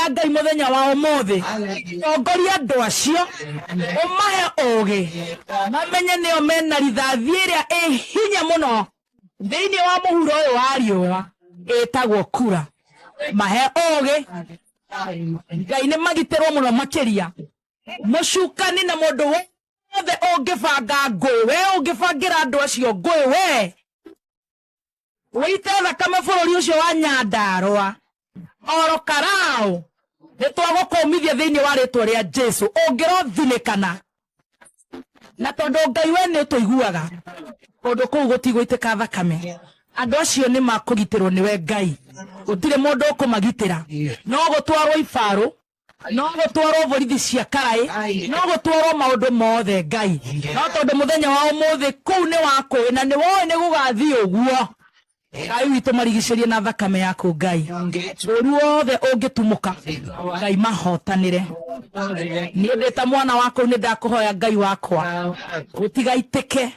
hoya Ngai muthenya wa umuthi ongoria andu acio umahe oge mamenye nio mena rithathi iria hinya muno thiini wa muhuro uyu wa riua etagwo kura mahe oge Ngai ni magitirwo muno makiria mucukani na mundu wothe ungibanga ngui we ungibangira andu acio ngui we wite thakame bururi ucio wa Nyandarua oro Karau nitwagukumithia thiini wa ritwa ria Jesu ungirothinikana na tondu Ngai we ni tuiguaga kundu kuu gutigwitika thakame andu acio ni makugitirwo niwe Ngai gutire mundu ukumagitira no gutwarwo ibaru no gutwarwo borithi cia karai no gutwarwo maundu mothe Ngai no tondu muthenya wa umuthi kuu ni waku na ni woe ni gugathi uguo Ngai witu marigicerie na thakame yaku Ngai uru wothe ungitumuka Ngai mahotanire ni ndeta mwana wako ni ndakuhoya Ngai wakwa gutigaitike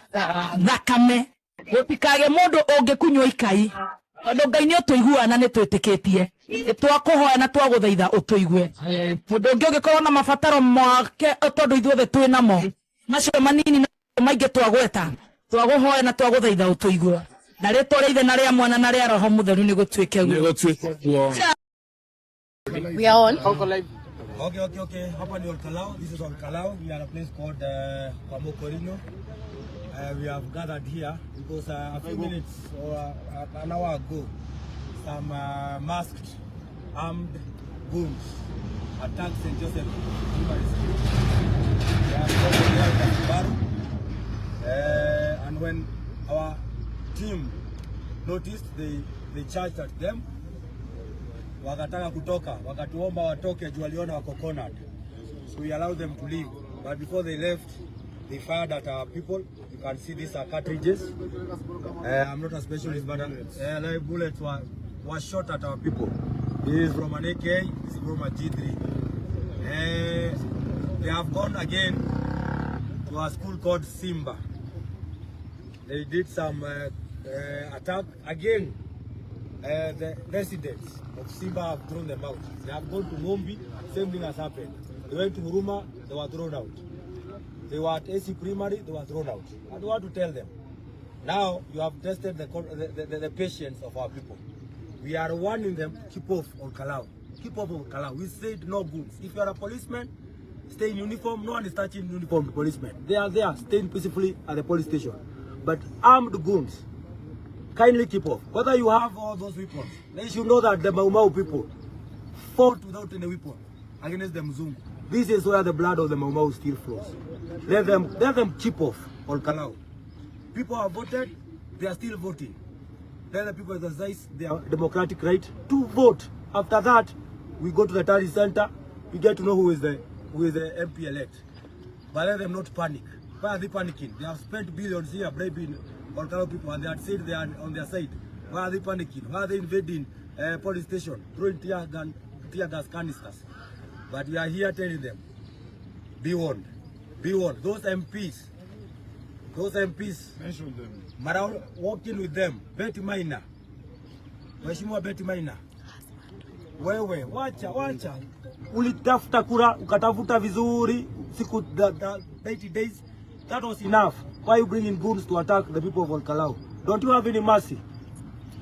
thakame gutikage mundu ungikunywa ikai tondu Ngai ni utuiguana ni twitikitie twakuhoya na twaguthaitha utuigue mundu ungi ungikorwo na mabataro make tondu ithuothe twinamo macio manini na maingi twagweta twaguhoya na twaguthaitha utuigue na ritwa ria na ria mwana na ria roho mutheru ni gutwike guo. We are on. Okay. Hapa ni Olkalau. This is Olkalau. We are a place called Pamokorino. We have gathered here because a few minutes or an hour ago, some masked, armed goons attacked St. Joseph Primary School. They are and when our team noticed, they charged at them. Wakataka kutoka, wakatuomba watoke juu waliona wako cornered. So we allowed them to leave. But before they left, they fired at our people. You can see these are cartridges. I'm not a specialist, but live bullets were shot at our people. This is from an AK, this is from a G3. They have gone again to a school called Simba. They did some attack again. The residents of Simba have thrown them out. They have gone to Ngombi, same thing has happened. They went to Huruma, they were thrown out. They were at AC Primary, they were thrown out. I don't want to tell them. Now you have tested the patience of our people. We are warning them, keep off Olkalau. Keep off Olkalau. We said no goods. If you are a policeman, stay in uniform. No one is touching uniformed policemen. They are there, staying peacefully at the police station. But armed goons, kindly keep off. Whether you have all those weapons, they should know that the Mau Mau people fought without any weapon against the Mzungu. This is where the blood of the Mau Mau still flows. Let them keep off Olkalau. People have voted, they are still voting. Let the people exercise their democratic right to vote. After that, we go to the Tari Center, we get to know who is the MP elect. But let them not panic. Why are they panicking? They have spent billions here bribing Olkalau people and they had said they are on their side. Why are they panicking? Why are they invading police station, throwing tear gas canisters? But we are here telling them, be warned. Be warned. Those MPs, mention them. Marao walking with them. Betty Maina. Mheshimiwa Betty Maina. Wewe, wacha. Ulitafuta kura, ukatafuta vizuri, siku 80 days. That was enough. Why are you bringing goons to attack the people of Olkalau? Don't you have any mercy?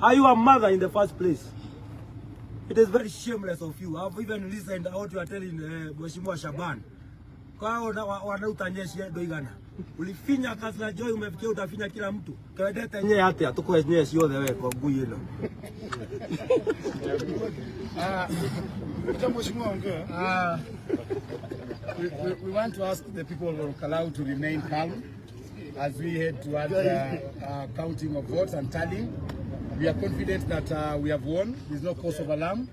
Are you a mother in the first place? It is very shameless of you. I've even listened to what you are telling Mheshimiwa Shaban. Kwa wanautanyeshe doigana. Ulifinya kazi na Joy umefikia utafinya kila mtu. Kawadeta nye hati atuko nye sio the way kwa ngui hilo. We want to ask the people of Olkalau to remain calm as we head towards counting of votes and tallying. We are confident that we have won. There's no cause of alarm.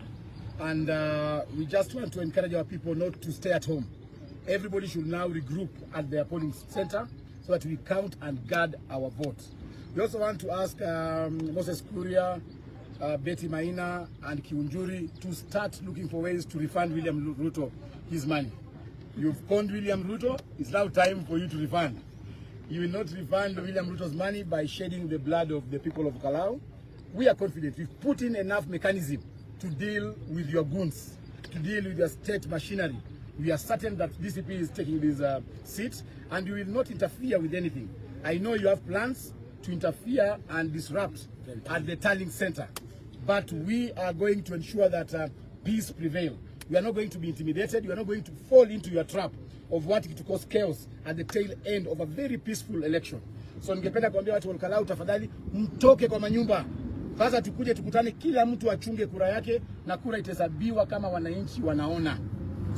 And we just want to encourage our people not to stay at home. Everybody should now regroup at their polling center so that we count and guard our votes. We also want to ask Moses Kuria, Betty Maina and Kiunjuri to start looking for ways to refund William Ruto his money. You've conned William Ruto, it's now time for you to refund. You will not refund William Ruto's money by shedding the blood of the people of Kalau. We are confident we've put in enough mechanism to deal with your goons. to deal with the state machinery. We are certain that DCP is taking this seat, and you will not interfere with anything. I know you have plans to interfere and disrupt at the tallying center, but we are going to ensure that peace prevail. We are not going to be intimidated. We are not going to fall into your trap of wanting to cause chaos at the tail end of a very peaceful election. So ningependa kuambia watu wa Kalau, tafadhali mtoke kwa manyumba. Sasa tukuje tukutane, kila mtu achunge kura yake na kura itahesabiwa kama wananchi wanaona.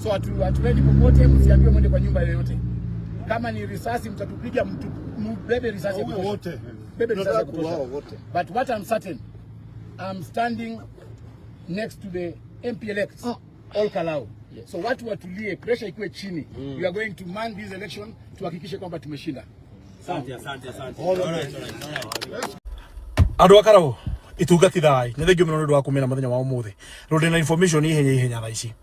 So hatuendi popote, msiambiwe mwende kwa nyumba yoyote. Kama ni risasi mtatupiga, mbebe risasi wote. Bebe risasi wote. But what I'm certain, I'm standing next to the MP elect, All Kalau. Yes. So watu watulie, pressure ikuwe chini. We are going to man this election tuhakikishe kwamba tumeshinda. Asante. Alright. Andu akarau itungati thai ni thengio muno ndu wa kumena muthenya wa umuthi rundi na information ihenya thaici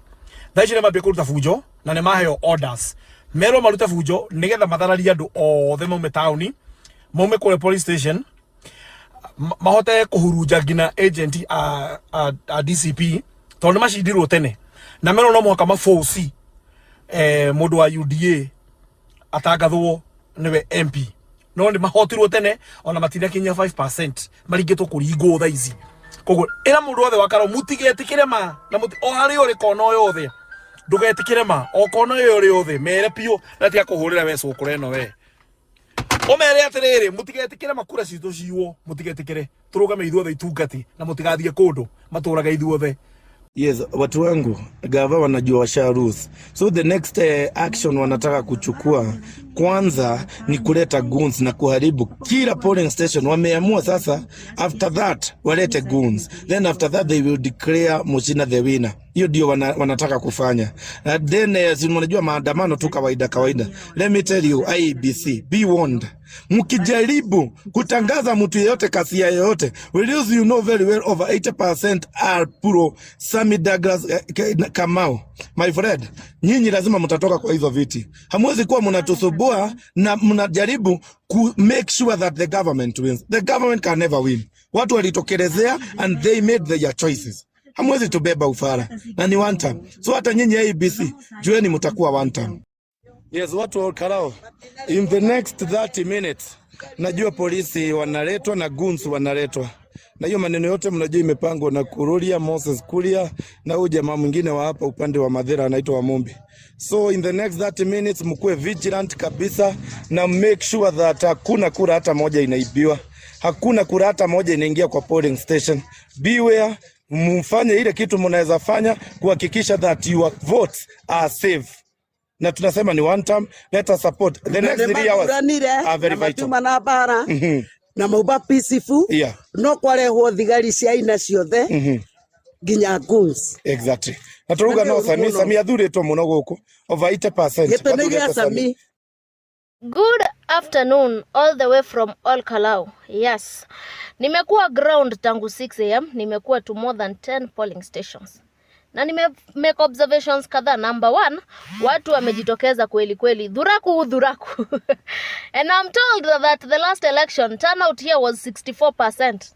ne mambia kuruta fujo na ne maheo orders mero maruta fujo nigetha mathararia andu othe maume tauni maume kule police station mahote kuhurunja ngina agent a DCP tondu macindirwo tene na mero no mwaka maforce mundu wa UDA atangathwo niwe MP no ni mahotirwo tene ona matinda kinya 5% maringitwo kuringwo tha ici koguo ira mundu othe wakaro mutigetikire ma na muti o hari uri kona yothe ndugetikire ma o kona yori yothe mere pio na tia kuhurira we cukure no we o mere atiriri mutigetikire makura citu ciwo mutigetikire turugame ithuothe itungati na mutigathie kundu maturaga ithuothe. Yes, watu wangu gava wanajua washa rules. So the next action wanataka kuchukua kwanza ni kuleta goons na kuharibu kila polling station. Wameamua sasa after that walete goons. Then after that they will declare Muchina the winner. Hiyo ndio wanataka kufanya. And then unajua maandamano tu kawaida. Let me tell you, IEBC, be warned. Mkijaribu kutangaza mtu yeyote kasia yeyote, you know very well over 80% are pro Sammy Douglas Kamau. My friend, nyinyi lazima mtatoka kwa hizo viti. Hamwezi kuwa mnatusubua na mnajaribu ku make sure that the government wins. The government can never win. Watu walitokelezea and they made their choices. Hamwezi tubeba ufara na ni one time. So hata nyinyi ABC jueni mtakuwa one time. Yes, watu wa Kalau, in the next 30 minutes najua polisi wanaletwa na goons wanaletwa. Na hiyo maneno yote mnajua imepangwa na Kururia, Moses Kuria na huyu jamaa mwingine wa hapa upande wa Madhera anaitwa Wamombi. So in the next 30 minutes mkuwe vigilant kabisa na make sure that hakuna kura hata moja inaibiwa. Hakuna kura hata moja inaingia kwa polling station. Beware, mfanye ile kitu mnaweza fanya kuhakikisha that your votes are safe. Na tunasema ni one time, let us support the next 3 hours are very vital. Na mauba peaceful. Yeah. No kwarehwo thigari cia aina ciothe. Ginya goons. Exactly. Naturuga no Sami athuritwo muno guku over 80%. Good afternoon all the way from All Kalau. Yes. Nimekuwa ground tangu 6 am, nimekuwa to more than 10 polling stations. Na make observations kadhaa. Number 1, watu wamejitokeza kweli dhuraku. And I'm told that the last election turnout here was 64%.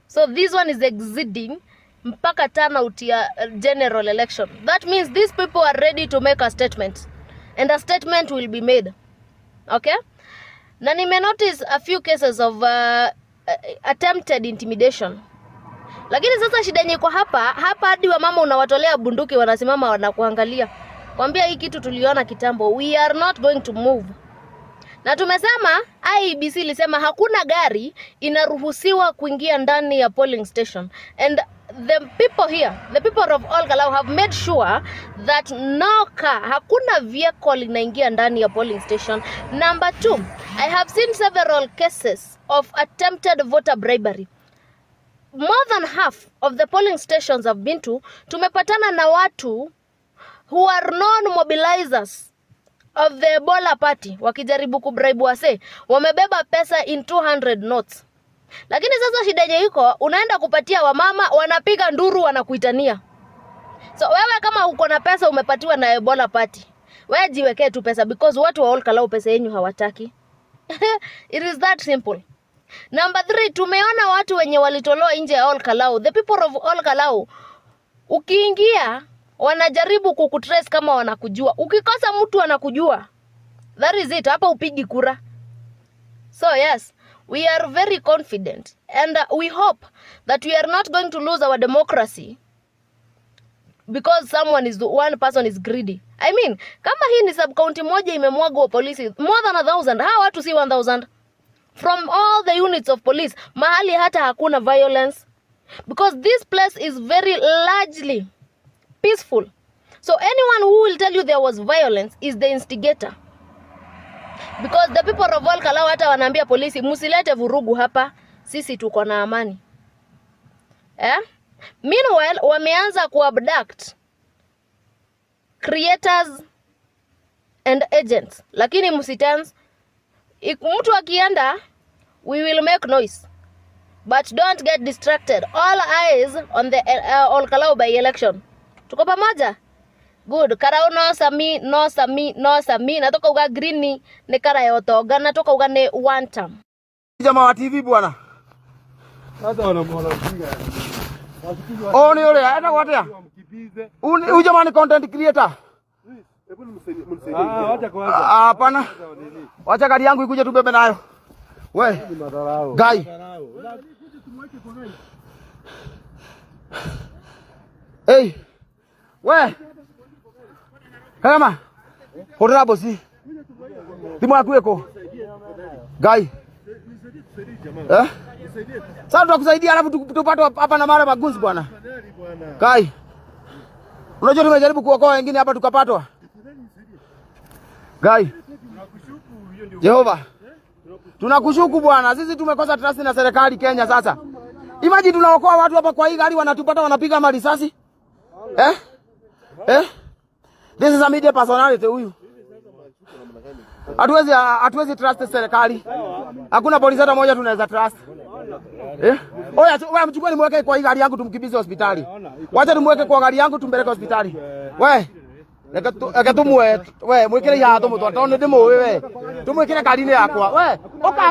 So this one is exceeding mpaka turnout ya general election. That means these people are ready to make a statement. And a statement will be made. Okay? Na nime notice a few cases of attempted intimidation. Lakini sasa shida yenye kwa hapa hadi wa mama unawatolea bunduki wanasimama wanakuangalia. Kwambia hii kitu tuliona kitambo. We are not going to move. Na tumesema IEBC ilisema hakuna gari inaruhusiwa kuingia ndani ya polling station. And the people here, the people of All Kalau have made sure that no car, hakuna vehicle inaingia ndani ya polling station. Number 2, I have seen several cases of attempted voter bribery. More than half of the polling stations I've been to, tumepatana na watu who are non-mobilizers of the Ebola party. Wakijaribu kubribe wase, wamebeba pesa in 200 notes. Lakini sasa shida yenye iko, unaenda kupatia wamama, wanapiga nduru wanakuitania. So wewe kama uko na pesa umepatiwa na Ebola party, wewe jiwekee tu pesa because watu wa All Kalau pesa yenu hawataki. It is that simple. Number 3, tumeona watu wenye walitolewa nje ya All Kalau. The people of All Kalau, ukiingia wanajaribu kukutrace kama wanakujua. Ukikosa mtu anakujua, that is it, hapa upigi kura. So yes, we are very confident and we hope that we are not going to lose our democracy because one person is greedy. I mean, kama hii ni sub-county moja imemwagwa polisi more than 1,000, hawa watu si 1,000 from all the units of police, mahali hata hakuna violence, because this place is very largely peaceful. So anyone who will tell you there was violence is the instigator, because the people of Ol Kalou hata wanaambia polisi musilete vurugu hapa, sisi tuko na amani. Meanwhile, wameanza kuabduct creators and agents, lakini msitans. Mtu akienda, we will make noise, but don't get distracted. All eyes on the Ol Kalou by election. Tuko pamoja? Good. Karau no sami. Natoka uga green ni kara yotoga. Natoka uga ne one term. Jamaa wa TV bwana. Sasa wanamwona kinga. Oni yule aenda kwa watia. Huyu jamaa ni content creator. Hebu mnisaidie. Wacha kwanza. Hapana. Wacha gari yangu ikuje tubebe nayo. We. Guy. Hey. We. Kama. Hora bosi. Timu yako iko. Guy. Sasa tunakusaidia alafu tupate hapa na mara magunzi bwana. Kai. Unajua tumejaribu kuokoa wengine hapa tukapatwa. Kai. Jehova. Tunakushuku bwana. Sisi tumekosa trust na serikali Kenya sasa. Imagine tunaokoa watu hapa kwa hii gari wanatupata wanapiga marisasi. This is a media personality huyu. Hatuwezi trust serikali. Hakuna polisi hata moja tunaweza trust. Oya, wewe mchukue nimweke kwa hii gari yangu tumkimbize hospitali. Wacha tumweke kwa gari yangu tumpeleke hospitali. Wewe, wewe mwekele ya atomo tonde demo wewe. Tumwekele gari ni yakwa. Wewe,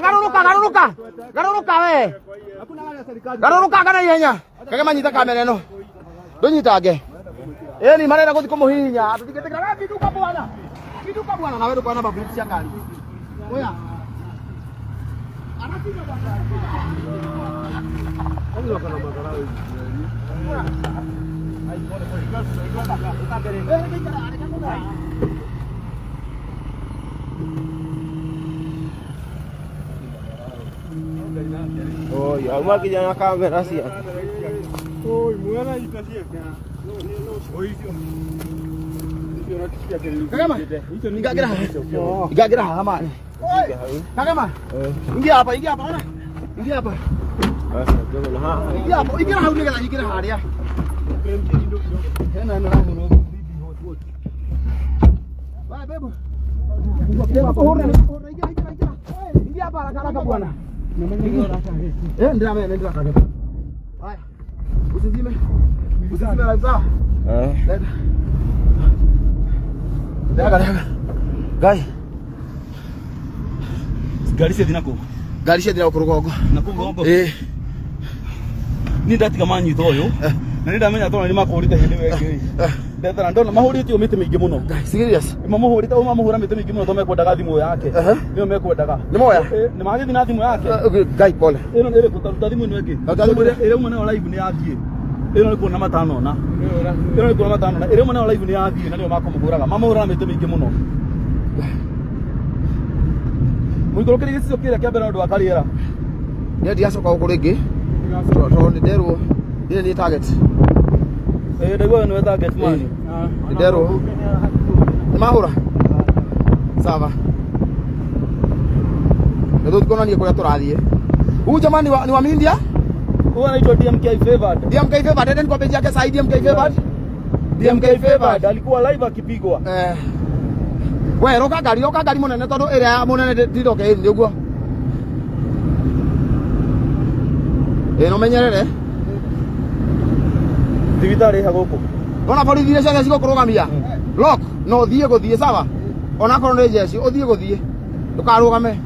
garuruka wewe. Garuruka kana yenya. Kage manyita kamera eno. Ndonyitage. Ni manena kuthi kumuhinya. Atutiketeka wewe biduka bwana. Biduka bwana na wewe kwa namba blitz ya gari. Oya. Anapiga bwana. Ndio kana madhara hiyo. Oh, ya uma kijana kamera sia. Oh, mwana itasia kana. Kagama, Igagira hama. Kagama. Ingia hapa ona. Ingia hapa. Ingia hapa ingia haria. Hena na muno bibi hot. Bye bebo. Ingia hapa haraka bwana. Ndio ndio. Haya. Usizime lazima. Gai. Gari cia dinako. Gari cia dinako rugongo. Nakugongo. Ni ndati kama nyito yo. Na ni ndamenya tona ni makurite hindi wenge. Ndetana ndona mahurite yo mite mingi muno. Serious. Mamuhurite o mamuhura mite mingi muno to mekwendaga thimu yake. Niyo mekwendaga. Ni moya. Ni magithii na thimu yake. Gai pole. Ino ni kutaruta thimu ino ingi. Ire umwe na live ni yathie. Ino ni kuona matano na. Ino ni kuona matano na. Ire umwe na live ni yathie na niyo makomuguraga. Mamuhura mite mingi muno. Mwikoroke gicicio kira kia mbere ndu akariera. Ni ndiacoka gukuringi. To ni nderwo. Ile ni target. Ndegwa ni target man. Ni nderwo. Ni mahura. Sawa. Ndio tukona ni kwa turathie. Huyu jamani ni wa India? Huyu anaitwa DMK Favored. DMK Favored ndio kwa page yake sasa DMK Favored. DMK Favored alikuwa live akipigwa. We roka gari munene tondu ira munene ndiroke ndi uguo. No menyerere. Thibitari haguku. Ona borithi ile ciothe cigukurugamia. Lock no thie guthie sawa. Ona korwo ni jeci uthie guthie. Ndukarugame.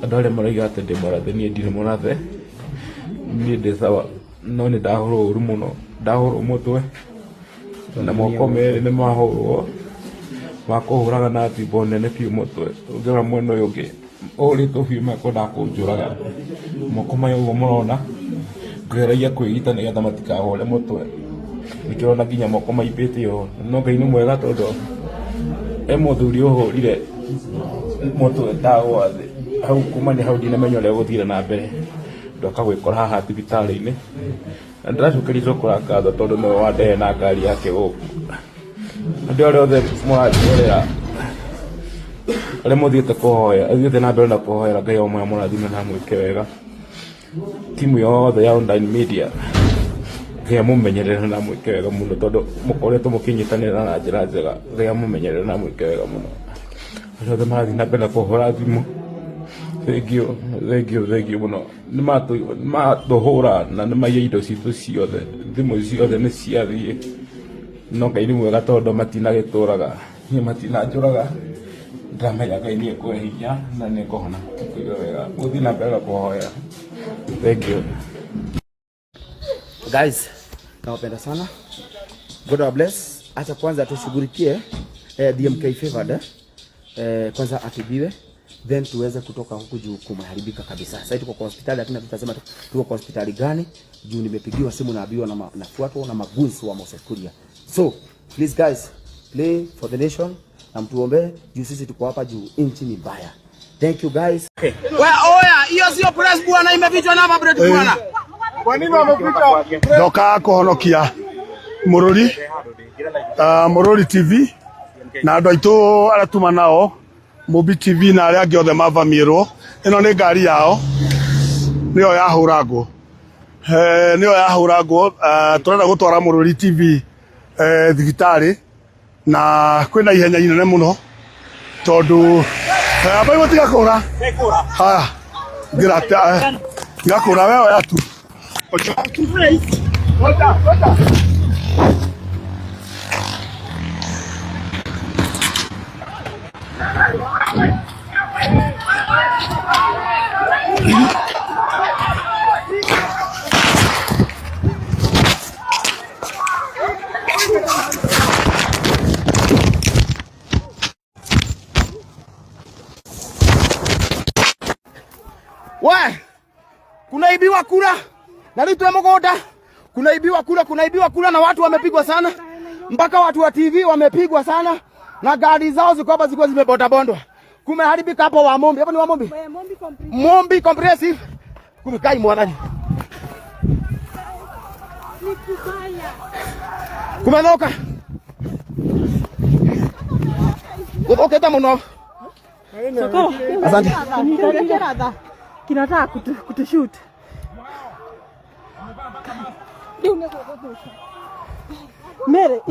Andũ arĩa maraiga atĩ ndĩ mũrathe niĩ ndirĩ mũrathe, niĩ ndĩ sawa, no nĩ ndahũrwo ũru mũno, ndahũrwo mũtwe na moko merĩ nĩ mahũrwo makũhũraga na thimbo nene biũ mũtwe ũngĩrora mwena ũyũ ũngĩ ũrĩtwo biũ makwendaga kũnjũraga moko maya ũguo mũrona ngeragia kwĩgita nĩgetha matikahũre mũtwe nĩkĩrona nginya moko maimbĩte ũũ no Ngai nĩ mwega tondũ mũthuri ũhũrire mũtwe ndagwa thĩ hau kuma nĩ hau ndinamenya ũrĩa gũthire na mbere ndoka gwĩkora haha thibitarĩ-inĩ na ndĩracokeria cũkũra ngatho tondũ nĩwe wandehe na ngari yake gũkũ andũ arĩa othe mũranjorera arĩa mũthiĩte kũhoya athiĩte na mbere na kũhoera Ngai omwe mũrathime na mwĩke wega timu yothe ya Online Media Ngai mũmenyerere na mwĩke wega mũno tondũ mũkoretwo mũkĩnyitanĩra na njĩra njega Ngai mũmenyerere na mwĩke wega mũno arĩa othe marathiĩ na mbere na kũhũra thimũ thank you mũno nĩ matũhũra na nĩ maiya indo citũ ciothe thimũ ciothe nĩ ciathiĩ no Ngai nĩ mwega tondũ matinagĩtũraga niĩ matinanjũraga ndamenya Ngai nĩ ekũhe hinya na nĩ ekũhona kũiga wega gũthiĩ na mbere na kũhoya thank you Guys, nawapenda sana. God bless. Acha kwanza tushughulikie DMK favored kwanza atibiwe then tuweze kutoka huku juu kumeharibika kabisa. Sasa tuko kwa hospitali lakini tutasema tuko kwa hospitali gani juu nimepigiwa simu naambiwa na nafuatwa na magunzi wa Moses Kuria. So, please guys, play for the nation na mtuombe juu sisi tuko hapa juu inchi ni mbaya. Thank you guys. Okay. Oya, hiyo sio press bwana, imefichwa na hapa bread bwana. Kwa nini wameficha? Doka kuhonokia Mururi TV na andu aitu aratuma nao Mobi TV na aria angi othe mavamirwo ino ni ngari yao niyo yahuragwo turenda gutwara Mururi TV thibitari na kwina ihenya inene muno tondu abai gutigakura haya ngirata ngakura wewe atu kunaibiwa kura na vitu ya mgoda, kunaibiwa kura na watu wamepigwa sana, mpaka watu wa TV wamepigwa sana na gari zao zilikuwa zimebonda bondwa. Kumeharibika hapo wa Mombi. Hapo ni wa Mombi. Mombi comprehensive. Kumekai mwanani. Kumenoka. Okay tamuno. Asante. Kinataka kutushoot. Mere,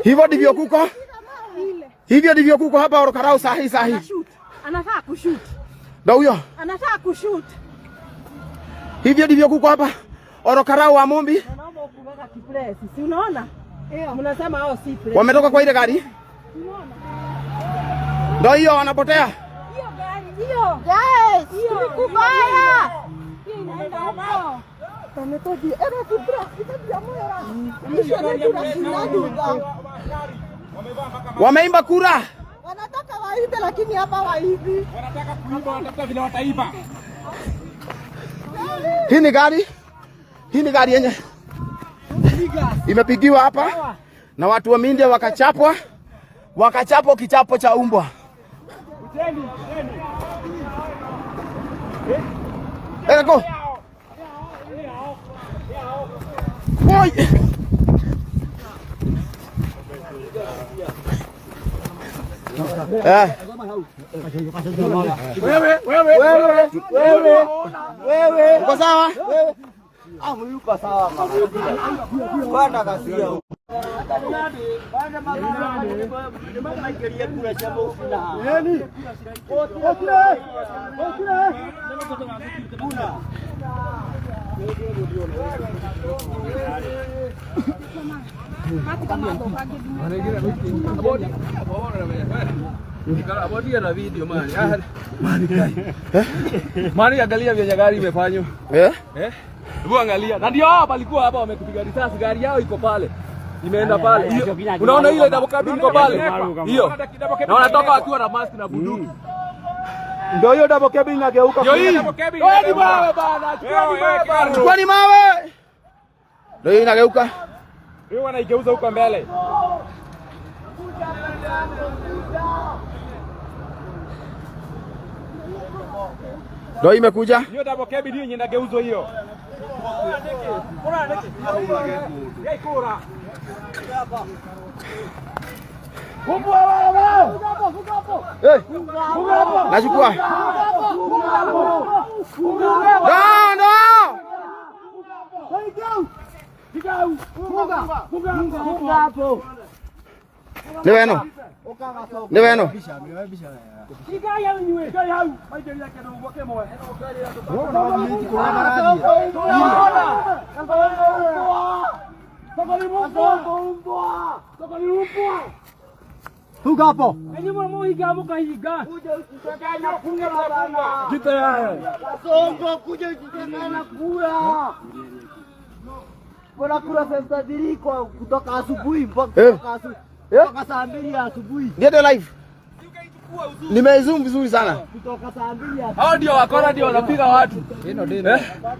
hivyo ndivyo kuko. Hivyo ndivyo kuko hapa Orokarau sahi. Anataka kushoot. Ndio huyo. Anataka kushoot. Hivyo ndivyo kuko hapa Orokarau wa Mombi. Naomba ukuweka kipress. Si unaona? Mnasema hao si press. Wametoka kwa ile gari? Unaona? Ndio hiyo wanapotea. Hiyo gari, hiyo. Yes, hiyo kubaya. Hiyo inaenda huko. Tumetoji era kipress, wameimba kura. Wanataka waibe lakini hapa waibi. Wanataka kuiba, wanataka vile wataiba. Hii ni gari yenye imepigiwa hapa na watu wa Mindia wakachapwa kichapo cha umbwa. Go. Boy. Wewe. Uko sawa? Yuko sawa mama. Bwana kasia. Mani angalia vya gari imefanywa. Hebu angalia. Na ndio hapa alikuwa hapa wametupiga risasi, gari yao iko pale. Imeenda pale. Unaona ile double cabin iko pale? Hiyo. Na wanatoka wakiwa na mask na bunduki. Ndio hiyo double cabin inageuka. Ndio hiyo double cabin. Ni mawe bana. Chukua ni mawe. Ndio hiyo inageuka. Hiyo wanaigeuza huko mbele. Ndio imekuja. Hiyo double cabin hiyo inageuzwa hiyo. Nachukua. Ni weno. Ni weno. Huga hapo. Songo kuja ukichangana kula. Bora kula sasa diriko kutoka asubuhi mpaka saa 2 asubuhi. Ndio live. Nimezoom vizuri sana. Kutoka saa 2. Hao ndio wakora ndio wanapiga watu.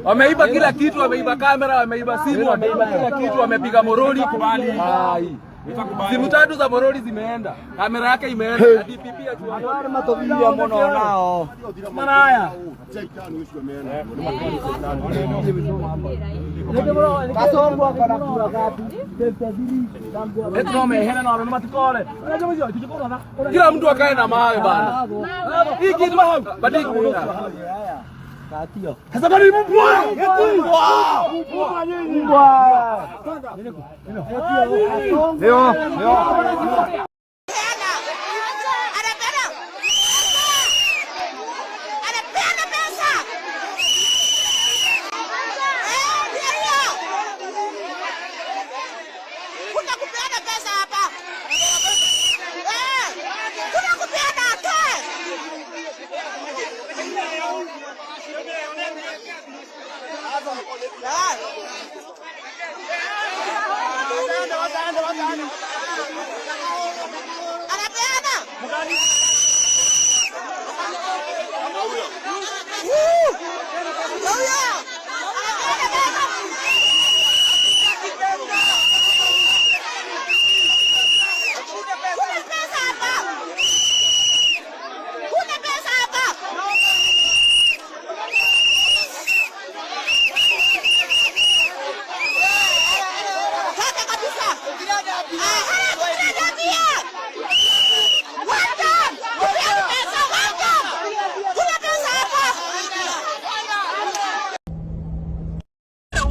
Wameiba kila kitu, wameiba kamera, wameiba simu, wameiba kila kitu, wamepiga moroli kubali. Simu 3 za moroli zimeenda. Kamera yake imeenda. DPP atuone Matobia mbona nao. Mana haya. Kasongo akana kula gapi. Etro mehena na wamema tukole. Kila mtu akae na mawe bana. Hii kitu badiki. Katio. Sasa bali mbwa. Ndio.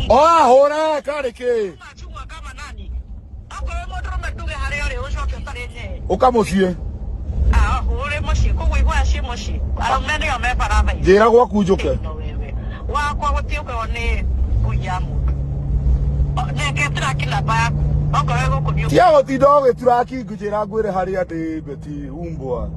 Oa hora kareke. Ukamucie. Ore muci kugwigwa ci muci arumene yo mebara bai Njira gwaku njuke. Wakwa gutiuke one kuya mundu neke turakila baku okorego kubiu Tia gotinda ũgĩtura kingu njĩra ngwĩre harĩa ndĩ beti umbwa.